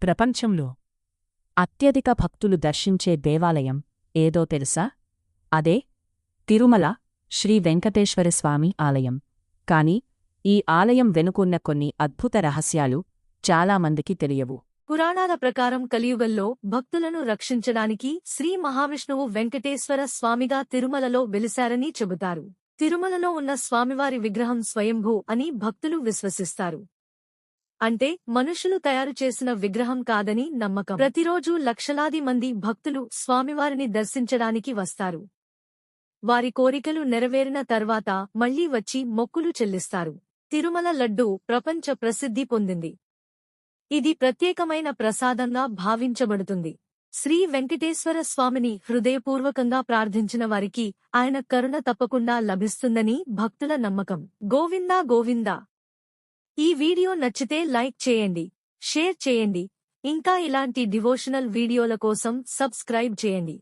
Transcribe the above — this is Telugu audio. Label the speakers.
Speaker 1: ప్రపంచంలో అత్యధిక భక్తులు దర్శించే దేవాలయం ఏదో తెలుసా? అదే తిరుమల శ్రీ వెంకటేశ్వరస్వామి ఆలయం. కాని ఈ ఆలయం వెనుకున్న కొన్ని అద్భుత రహస్యాలు చాలామందికి తెలియవు.
Speaker 2: పురాణాల ప్రకారం కలియుగంలో భక్తులను రక్షించడానికి శ్రీ మహావిష్ణువు వెంకటేశ్వర స్వామిగా తిరుమలలో వెలిశారని చెబుతారు. తిరుమలలో ఉన్న స్వామివారి విగ్రహం స్వయంభూ అని భక్తులు విశ్వసిస్తారు. అంటే మనుషులు తయారు చేసిన విగ్రహం కాదని నమ్మకం. ప్రతిరోజూ లక్షలాది మంది భక్తులు స్వామివారిని దర్శించడానికి వస్తారు. వారి కోరికలు నెరవేరిన తర్వాత మళ్లీ వచ్చి మొక్కులు చెల్లిస్తారు. తిరుమల లడ్డూ ప్రపంచ ప్రసిద్ధి పొందింది. ఇది ప్రత్యేకమైన ప్రసాదంగా భావించబడుతుంది. శ్రీ వెంకటేశ్వర స్వామిని హృదయపూర్వకంగా ప్రార్థించిన వారికి ఆయన కరుణ తప్పకుండా లభిస్తుందని భక్తుల నమ్మకం. గోవిందా గోవిందా. ఈ వీడియో నచ్చితే లైక్ చేయండి, షేర్ చేయండి, ఇంకా ఇలాంటి డివోషనల్ వీడియోల కోసం సబ్స్క్రైబ్ చేయండి.